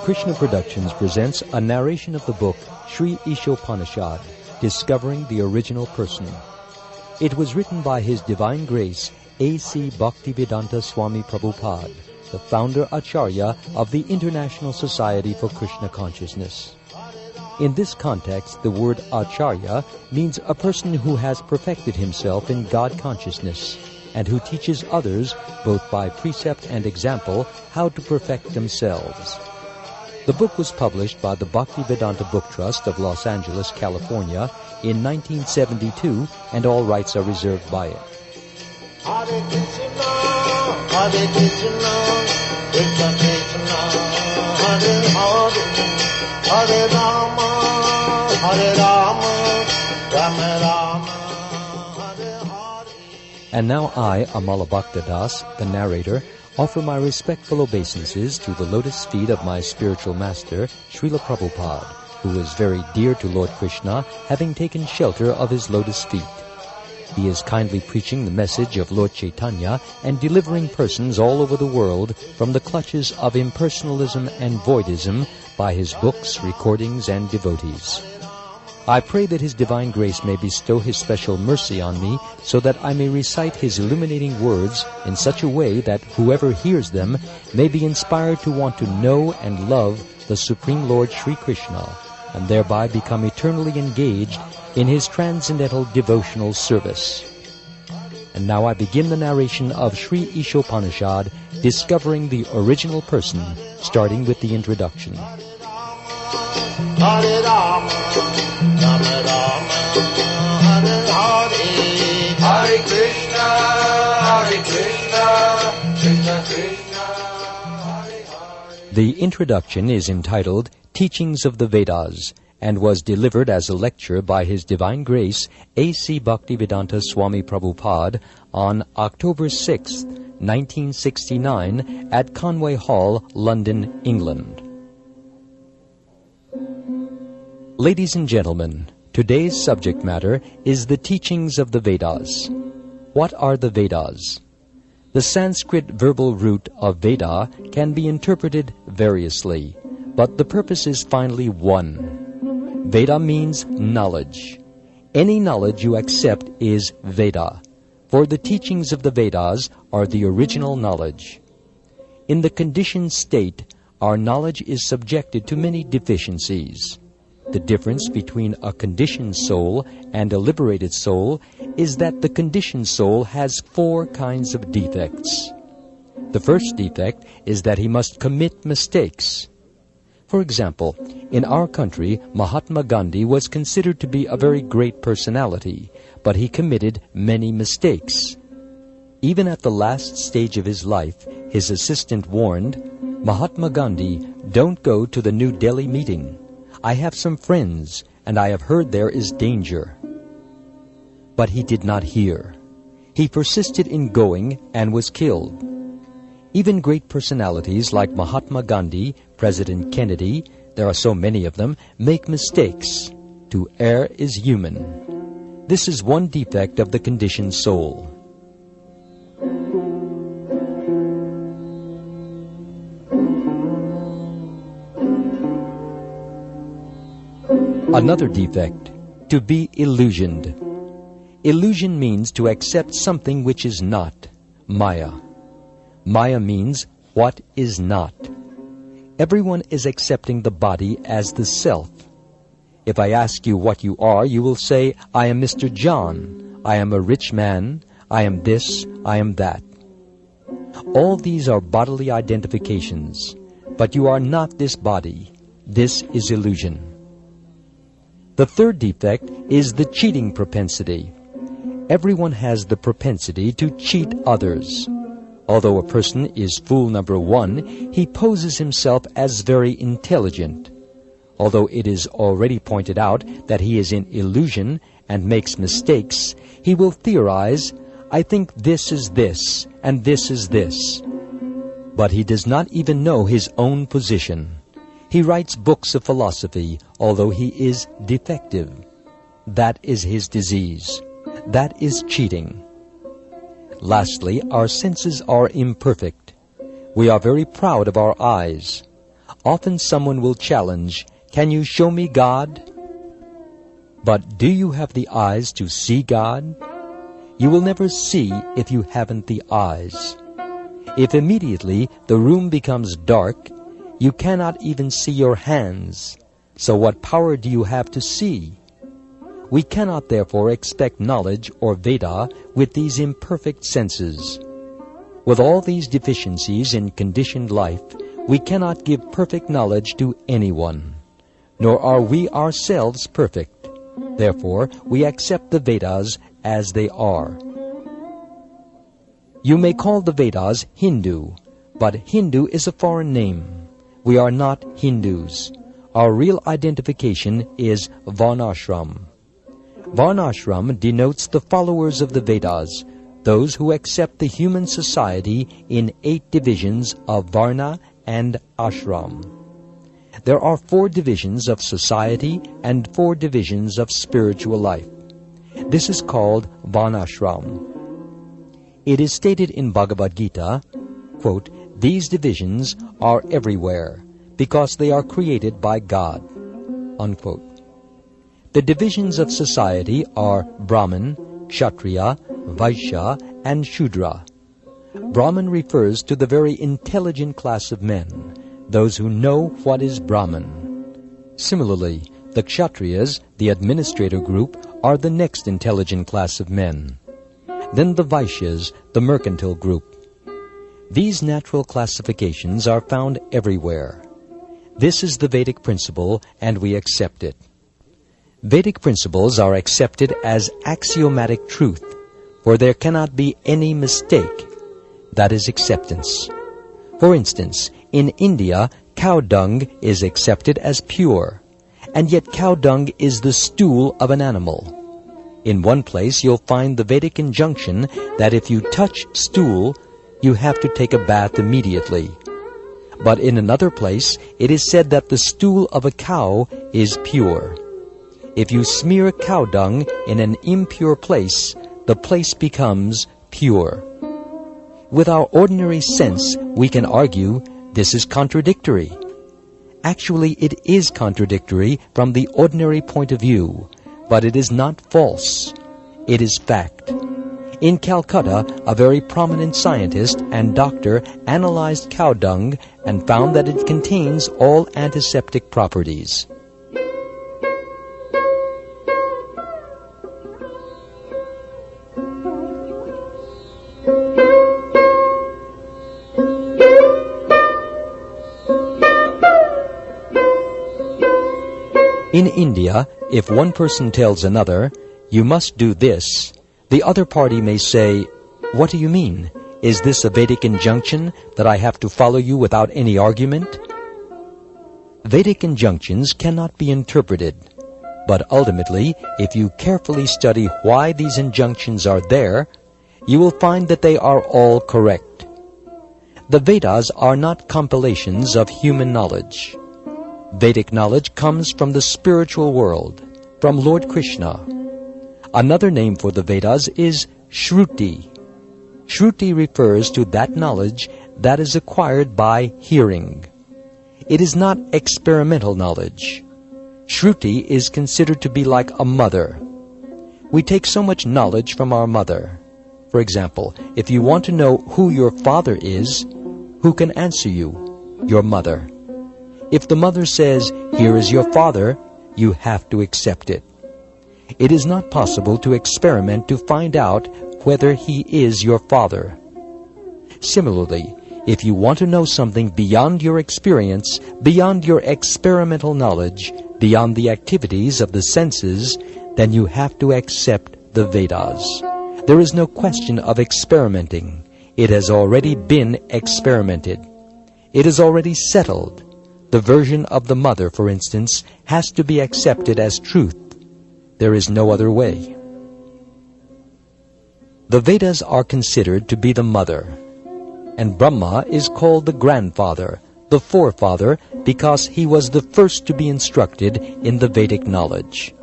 Krishna Productions presents a narration of the book Sri Isopanisad, Discovering the Original Person. It was written by His Divine Grace, A.C. Bhaktivedanta Swami Prabhupada, the founder Acharya of the International Society for Krishna Consciousness. In this context, the word Acharya means a person who has perfected himself in God consciousness and who teaches others, both by precept and example, how to perfect themselves. The book was published by the Bhaktivedanta Book Trust of Los Angeles, California in 1972, and all rights are reserved by it. Hare Krishna, Hare Krishna, Krishna Krishna, Hare Hare, Hare Rama, Hare Rama, Rama Rama, Hare Hare. And now I, Amala Bhaktadas, the narrator, offer my respectful obeisances to the lotus feet of my spiritual master, Srila Prabhupada, who is very dear to Lord Krishna, having taken shelter of his lotus feet. He is kindly preaching the message of Lord Chaitanya and delivering persons all over the world from the clutches of impersonalism and voidism by his books, recordings, and devotees. I pray that His Divine Grace may bestow His special mercy on me so that I may recite His illuminating words in such a way that whoever hears them may be inspired to want to know and love the Supreme Lord Sri Krishna and thereby become eternally engaged in His transcendental devotional service. And now I begin the narration of Sri Isopanisad, Discovering the Original Person, starting with the introduction. Hare Rama, Rama Rama, Hare Hare, Hare Krishna, Krishna Krishna, Hare Hare. The introduction is entitled Teachings of the Vedas and was delivered as a lecture by His Divine Grace, A.C. Bhaktivedanta Swami Prabhupada, on October 6, 1969, at Conway Hall, London, England. Ladies and gentlemen, today's subject matter is the teachings of the Vedas. What are the Vedas? The Sanskrit verbal root of Veda can be interpreted variously, but the purpose is finally one. Veda means knowledge. Any knowledge you accept is Veda, for the teachings of the Vedas are the original knowledge. In the conditioned state, our knowledge is subjected to many deficiencies. The difference between a conditioned soul and a liberated soul is that the conditioned soul has 4 kinds of defects. The first defect is that he must commit mistakes. For example, in our country, Mahatma Gandhi was considered to be a very great personality, but he committed many mistakes. Even at the last stage of his life, his assistant warned, "Mahatma Gandhi, don't go to the New Delhi meeting. I have some friends, and I have heard there is danger." But he did not hear. He persisted in going and was killed. Even great personalities like Mahatma Gandhi, President Kennedy, there are so many of them, make mistakes. To err is human. This is one defect of the conditioned soul. Another defect, to be illusioned. Illusion means to accept something which is not, Maya. Maya means what is not. Everyone is accepting the body as the self. If I ask you what you are, you will say, "I am Mr. John, I am a rich man, I am this, I am that." All these are bodily identifications, but you are not this body. This is illusion. The third defect is the cheating propensity. Everyone has the propensity to cheat others. Although a person is fool number 1, he poses himself as very intelligent. Although it is already pointed out that he is in illusion and makes mistakes, he will theorize, I think this is this, and this is this. But he does not even know his own position. He writes books of philosophy, although he is defective. That is his disease. That is cheating. Lastly, our senses are imperfect. We are very proud of our eyes. Often someone will challenge, "Can you show me God?" But do you have the eyes to see God? You will never see if you haven't the eyes. If immediately the room becomes dark, you cannot even see your hands. So what power do you have to see? We cannot therefore expect knowledge or Veda with these imperfect senses. With all these deficiencies in conditioned life, we cannot give perfect knowledge to anyone, nor are we ourselves perfect. Therefore, we accept the Vedas as they are. You may call the Vedas Hindu, but Hindu is a foreign name. We are not Hindus. Our real identification is Varnashram. Varnashram denotes the followers of the Vedas, those who accept the human society in 8 divisions of Varna and Ashram. There are 4 divisions of society and 4 divisions of spiritual life. This is called Varnashram. It is stated in Bhagavad Gita, quote, "These divisions are everywhere, because they are created by God," unquote. The divisions of society are Brahman, Kshatriya, Vaishya, and Shudra. Brahman refers to the very intelligent class of men, those who know what is Brahman. Similarly, the Kshatriyas, the administrator group, are the next intelligent class of men. Then the Vaishyas, the mercantile group. These natural classifications are found everywhere. This is the Vedic principle, and we accept it. Vedic principles are accepted as axiomatic truth, for there cannot be any mistake. That is acceptance. For instance, in India, cow dung is accepted as pure, and yet cow dung is the stool of an animal. In one place you'll find the Vedic injunction that if you touch stool, you have to take a bath immediately. But in another place, it is said that the stool of a cow is pure. If you smear cow dung in an impure place, the place becomes pure. With our ordinary sense, we can argue this is contradictory. Actually, it is contradictory from the ordinary point of view, but it is not false. It is fact. In Calcutta, a very prominent scientist and doctor analyzed cow dung and found that it contains all antiseptic properties. In India, if one person tells another, "You must do this," the other party may say, "What do you mean? Is this a Vedic injunction that I have to follow you without any argument?" Vedic injunctions cannot be interpreted, but ultimately, if you carefully study why these injunctions are there, you will find that they are all correct. The Vedas are not compilations of human knowledge. Vedic knowledge comes from the spiritual world, from Lord Krishna. Another name for the Vedas is Shruti. Shruti refers to that knowledge that is acquired by hearing. It is not experimental knowledge. Shruti is considered to be like a mother. We take so much knowledge from our mother. For example, if you want to know who your father is, who can answer you? Your mother. If the mother says, "Here is your father," you have to accept it. It is not possible to experiment to find out whether he is your father. Similarly, if you want to know something beyond your experience, beyond your experimental knowledge, beyond the activities of the senses, then you have to accept the Vedas. There is no question of experimenting. It has already been experimented. It is already settled. The version of the mother, for instance, has to be accepted as truth. There is no other way. The Vedas are considered to be the mother, and Brahma is called the grandfather, the forefather, because he was the first to be instructed in the Vedic knowledge.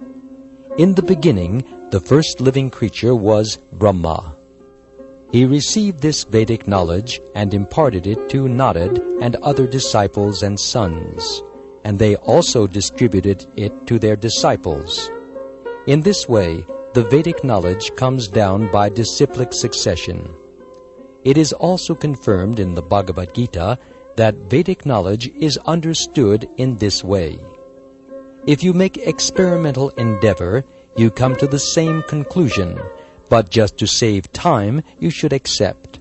In the beginning, the first living creature was Brahma. He received this Vedic knowledge and imparted it to Narad and other disciples and sons, and they also distributed it to their disciples. In this way, the Vedic knowledge comes down by disciplic succession. It is also confirmed in the Bhagavad Gita that Vedic knowledge is understood in this way. If you make experimental endeavor, you come to the same conclusion, but just to save time, you should accept.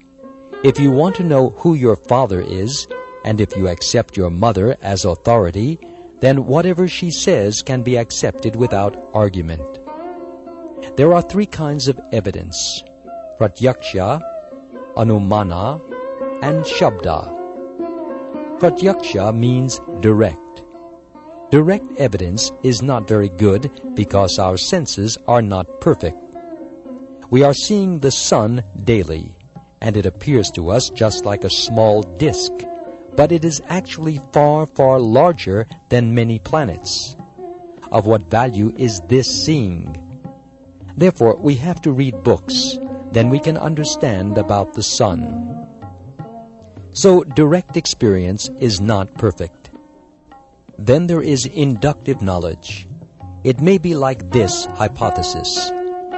If you want to know who your father is, and if you accept your mother as authority, then whatever she says can be accepted without argument. There are three kinds of evidence: pratyaksha, anumana, and shabda. Pratyaksha means direct. Direct evidence is not very good because our senses are not perfect. We are seeing the sun daily, and it appears to us just like a small disk, but it is actually far, far larger than many planets. Of what value is this seeing? Therefore, we have to read books. Then we can understand about the sun. So, direct experience is not perfect. Then there is inductive knowledge. It may be like this hypothesis.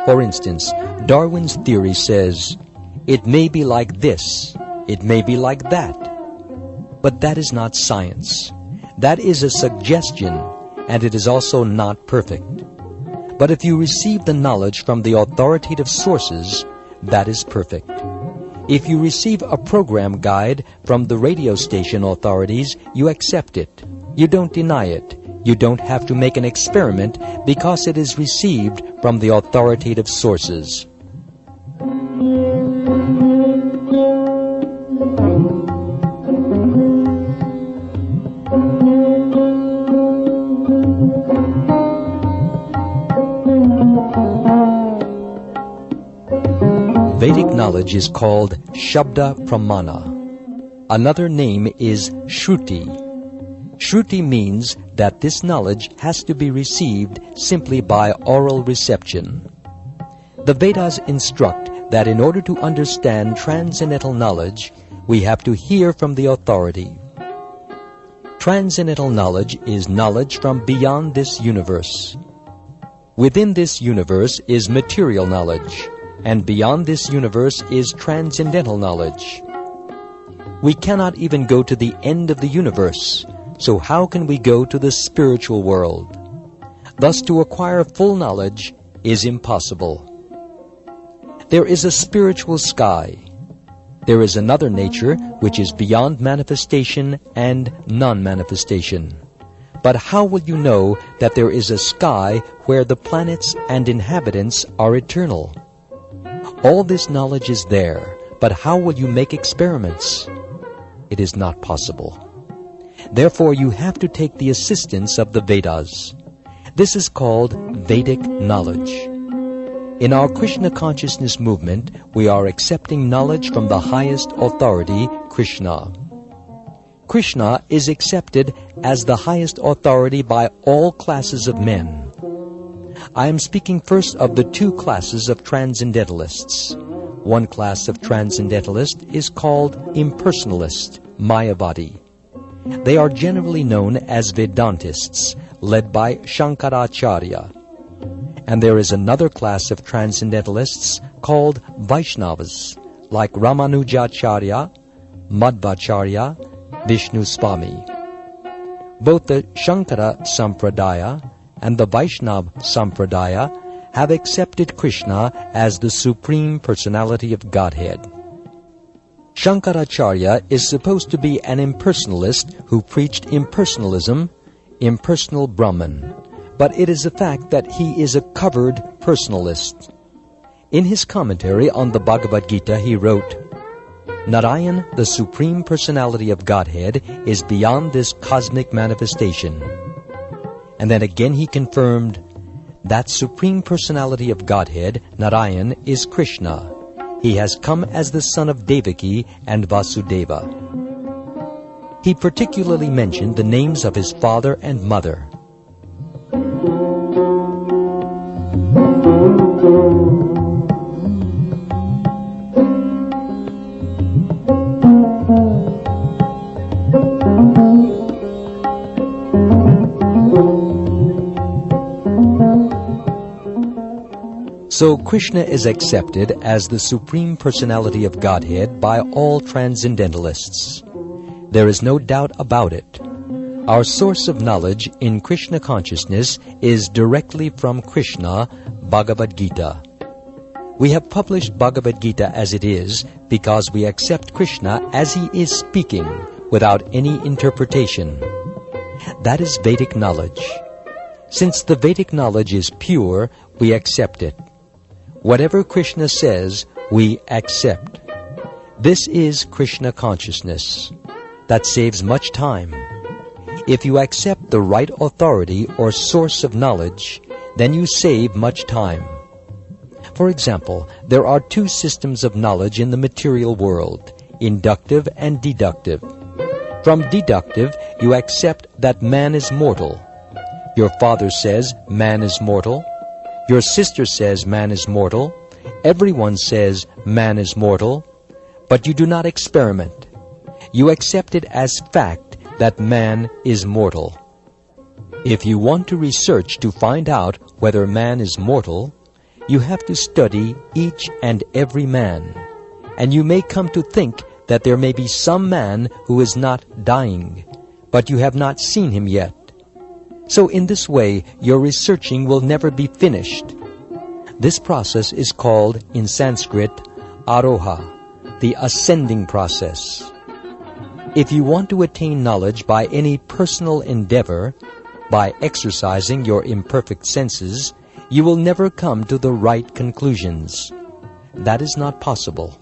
For instance, Darwin's theory says, it may be like this, it may be like that. But that is not science. That is a suggestion, and it is also not perfect. But if you receive the knowledge from the authoritative sources, that is perfect. If you receive a program guide from the radio station authorities, you accept it. You don't deny it. You don't have to make an experiment because it is received from the authoritative sources. Vedic knowledge is called Shabda Pramana. Another name is Shruti. Shruti means that this knowledge has to be received simply by oral reception. The Vedas instruct that in order to understand transcendental knowledge, we have to hear from the authority. Transcendental knowledge is knowledge from beyond this universe. Within this universe is material knowledge, and beyond this universe is transcendental knowledge. We cannot even go to the end of the universe, so how can we go to the spiritual world? Thus, to acquire full knowledge is impossible. There is a spiritual sky. There is another nature which is beyond manifestation and non-manifestation. But how will you know that there is a sky where the planets and inhabitants are eternal? All this knowledge is there, but how will you make experiments? It is not possible. Therefore, you have to take the assistance of the Vedas. This is called Vedic knowledge. In our Krishna consciousness movement, we are accepting knowledge from the highest authority, Krishna. Krishna is accepted as the highest authority by all classes of men. I am speaking first of the two classes of transcendentalists. One class of transcendentalist is called impersonalist, Mayavadi. They are generally known as Vedantists, led by Shankaracharya. And there is another class of transcendentalists called Vaishnavas, like Ramanujacharya, Madhvacharya, Vishnu Swami. Both the Shankara Sampradaya and the Vaishnava Sampradaya have accepted Krishna as the Supreme Personality of Godhead. Shankaracharya is supposed to be an impersonalist who preached impersonalism, impersonal Brahman, but it is a fact that he is a covered personalist. In his commentary on the Bhagavad Gita, he wrote, Narayan, the Supreme Personality of Godhead, is beyond this cosmic manifestation. And then again he confirmed, that Supreme Personality of Godhead, Narayan, is Krishna. He has come as the son of Devaki and Vasudeva. He particularly mentioned the names of his father and mother. So Krishna is accepted as the Supreme Personality of Godhead by all Transcendentalists. There is no doubt about it. Our source of knowledge in Krishna consciousness is directly from Krishna, Bhagavad Gita. We have published Bhagavad Gita as it is because we accept Krishna as he is speaking without any interpretation. That is Vedic knowledge. Since the Vedic knowledge is pure, we accept it. Whatever Krishna says, we accept. This is Krishna consciousness. That saves much time. If you accept the right authority or source of knowledge, then you save much time. For example, there are two systems of knowledge in the material world, inductive and deductive. From deductive, you accept that man is mortal. Your father says man is mortal. Your sister says man is mortal. Everyone says man is mortal. But you do not experiment. You accept it as fact that man is mortal. If you want to research to find out whether man is mortal, you have to study each and every man. And you may come to think that there may be some man who is not dying, but you have not seen him yet. So in this way, your researching will never be finished. This process is called, in Sanskrit, aroha, the ascending process. If you want to attain knowledge by any personal endeavor, by exercising your imperfect senses, you will never come to the right conclusions. That is not possible.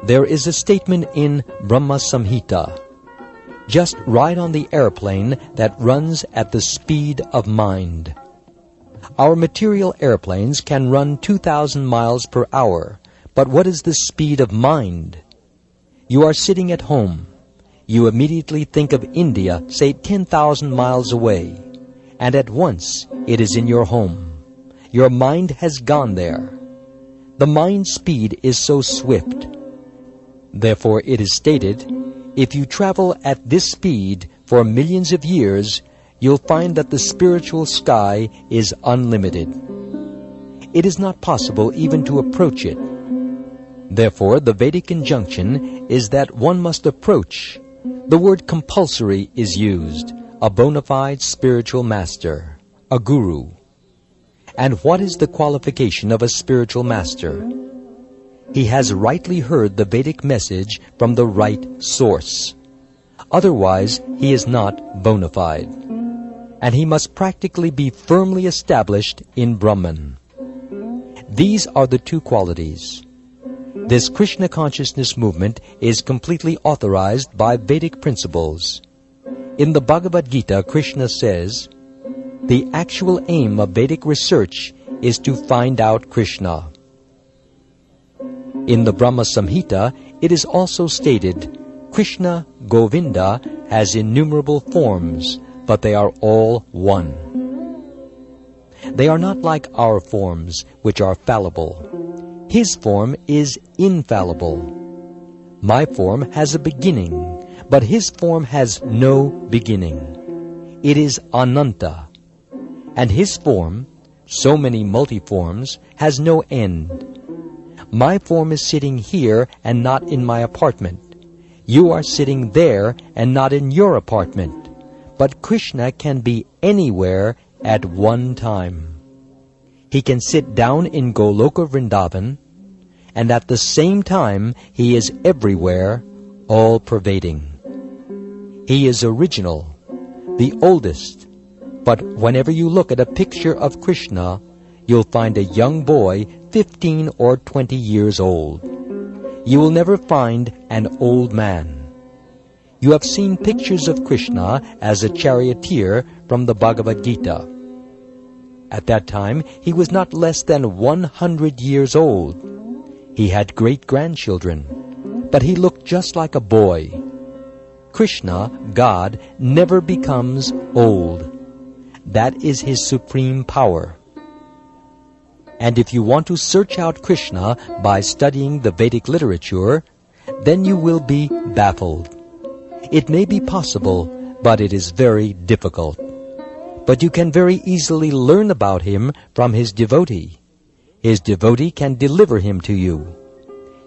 There is a statement in Brahma Samhita, just ride on the airplane that runs at the speed of mind. Our material airplanes can run 2,000 miles per hour, but what is the speed of mind? You are sitting at home. You immediately think of India, say 10,000 miles away, and at once it is in your home. Your mind has gone there. The mind speed is so swift. Therefore it is stated, if you travel at this speed for millions of years, you'll find that the spiritual sky is unlimited. It is not possible even to approach it. Therefore, the Vedic injunction is that one must approach. The word compulsory is used, a bona fide spiritual master, a guru. And what is the qualification of a spiritual master? He has rightly heard the Vedic message from the right source. Otherwise, he is not bona fide. And he must practically be firmly established in Brahman. These are the two qualities. This Krishna consciousness movement is completely authorized by Vedic principles. In the Bhagavad Gita, Krishna says, the actual aim of Vedic research is to find out Krishna. In the Brahma Samhita, it is also stated, Krishna, Govinda, has innumerable forms, but they are all one. They are not like our forms, which are fallible. His form is infallible. My form has a beginning, but his form has no beginning. It is Ananta. And his form, so many multiforms, has no end. My form is sitting here and not in my apartment. You are sitting there and not in your apartment. But Krishna can be anywhere at one time. He can sit down in Goloka Vrindavan, and at the same time he is everywhere, all-pervading. He is original, the oldest. But whenever you look at a picture of Krishna, you'll find a young boy 15 or 20 years old. you will never find an old man. You have seen pictures of Krishna as a charioteer from the Bhagavad Gita. At that time, he was not less than 100 years old. He had great-grandchildren, but he looked just like a boy. Krishna, God, never becomes old. That is his supreme power. And if you want to search out Krishna by studying the Vedic literature, then you will be baffled. It may be possible, but it is very difficult. But you can very easily learn about him from his devotee. His devotee can deliver him to you.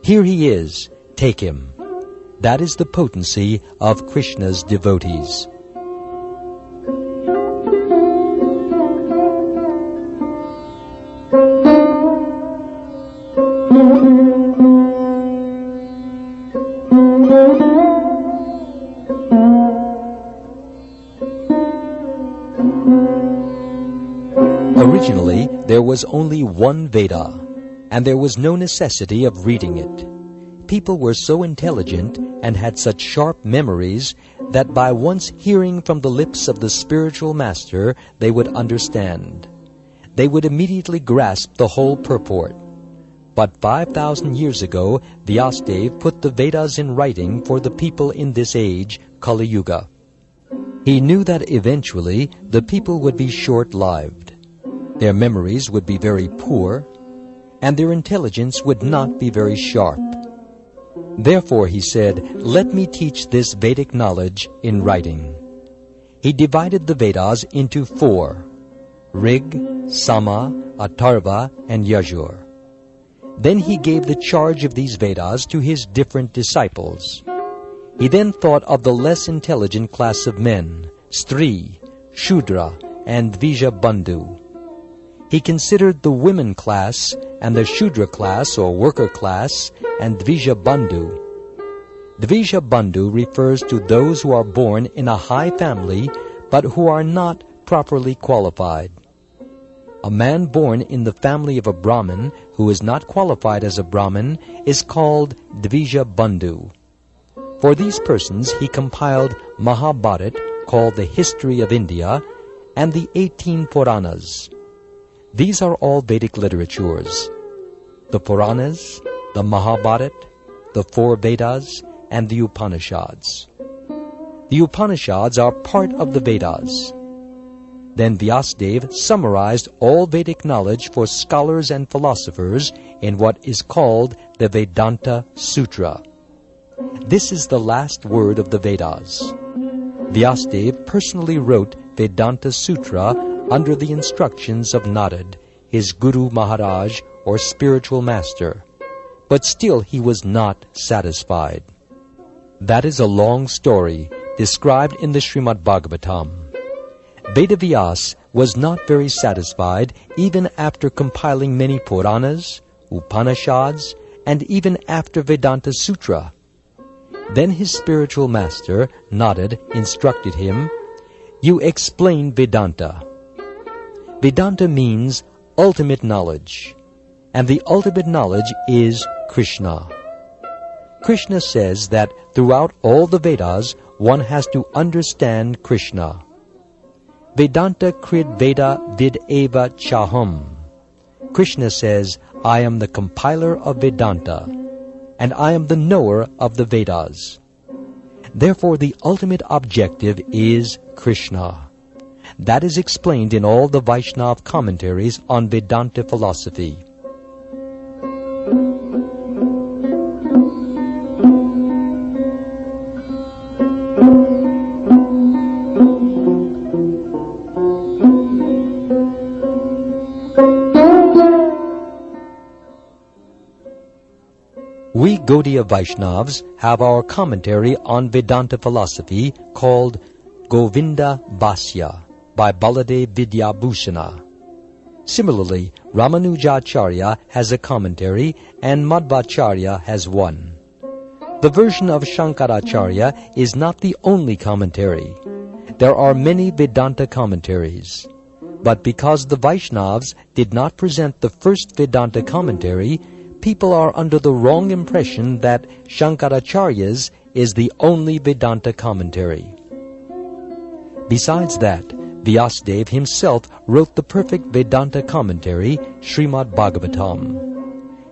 Here he is, take him. That is the potency of Krishna's devotees. Originally, there was only one Veda, and there was no necessity of reading it. People were so intelligent and had such sharp memories that by once hearing from the lips of the spiritual master, they would understand. They would immediately grasp the whole purport. But 5,000 years ago, Vyasadeva put the Vedas in writing for the people in this age, Kali Yuga. He knew that eventually the people would be short-lived. Their memories would be very poor, and their intelligence would not be very sharp. Therefore, he said, let me teach this Vedic knowledge in writing. He divided the Vedas into 4, Rig, Sama, Atharva, and Yajur. Then he gave the charge of these Vedas to his different disciples. He then thought of the less intelligent class of men, Stri, Shudra, and Dvija-bandhu. He considered the women class and the Shudra class or worker class and Dvija-bandhu. Dvija-bandhu refers to those who are born in a high family but who are not properly qualified. A man born in the family of a Brahmin who is not qualified as a Brahmin is called Dvija-bandhu. For these persons he compiled Mahabharat, called the History of India, and the 18 Puranas. These are all Vedic literatures. The Puranas, the Mahabharat, the 4 Vedas, and the Upanishads. The Upanishads are part of the Vedas. Then Vyasadeva summarized all Vedic knowledge for scholars and philosophers in what is called the Vedanta Sutra. This is the last word of the Vedas. Vyasadeva personally wrote Vedanta Sutra under the instructions of Narad, his Guru Maharaj or spiritual master. But still he was not satisfied. That is a long story described in the Srimad Bhagavatam. Vedavyas was not very satisfied even after compiling many Puranas, Upanishads, and even after Vedanta Sutra. Then his spiritual master, Narad, instructed him, "You explain Vedanta." Vedanta means ultimate knowledge, and the ultimate knowledge is Krishna. Krishna says that throughout all the Vedas, one has to understand Krishna. Vedanta krid Veda vid eva chaham. Krishna says, I am the compiler of Vedanta, and I am the knower of the Vedas. Therefore, the ultimate objective is Krishna. That is explained in all the Vaishnava commentaries on Vedanta philosophy. We Gaudiya Vaishnavas have our commentary on Vedanta philosophy called Govinda Bhasya by Baladev Vidyabhushana. Similarly, Ramanujacharya has a commentary and Madhvacharya has one. The version of Shankaracharya is not the only commentary. There are many Vedanta commentaries. But because the Vaishnavas did not present the first Vedanta commentary, people are under the wrong impression that Shankaracharya's is the only Vedanta commentary. Besides that, Vyasadeva himself wrote the perfect Vedanta commentary, Srimad Bhagavatam.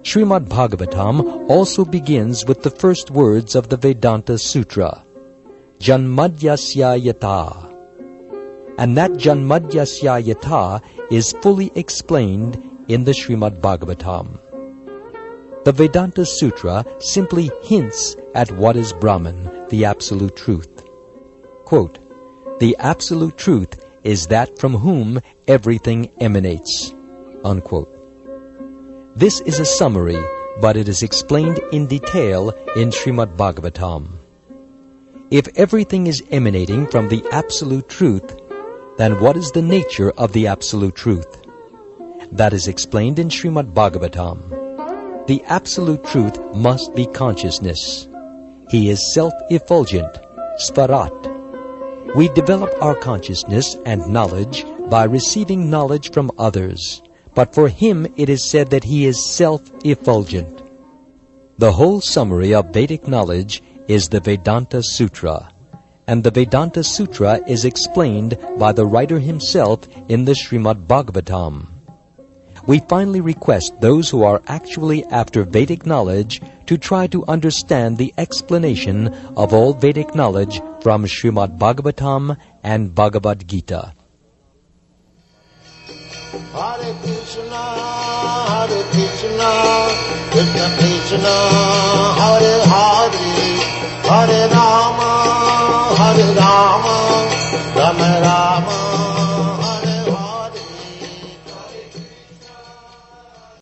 Srimad Bhagavatam also begins with the first words of the Vedanta Sutra, Janmadyasya Yata. And that Janmadyasya Yata is fully explained in the Srimad Bhagavatam. The Vedanta Sutra simply hints at what is Brahman, the Absolute Truth. Quote, "The Absolute Truth is that from whom everything emanates." Unquote. This is a summary, but it is explained in detail in Srimad Bhagavatam. If everything is emanating from the Absolute Truth, then what is the nature of the Absolute Truth? That is explained in Srimad Bhagavatam. The Absolute Truth must be consciousness. He is self-effulgent, Svarat. We develop our consciousness and knowledge by receiving knowledge from others, but for him it is said that he is self-effulgent. The whole summary of Vedic knowledge is the Vedanta Sutra, and the Vedanta Sutra is explained by the writer himself in the Srimad Bhagavatam. We finally request those who are actually after Vedic knowledge to try to understand the explanation of all Vedic knowledge from Srimad Bhagavatam and Bhagavad Gita. Hare Krishna, Krishna Krishna, Hare Hare, Hare Rama, Rama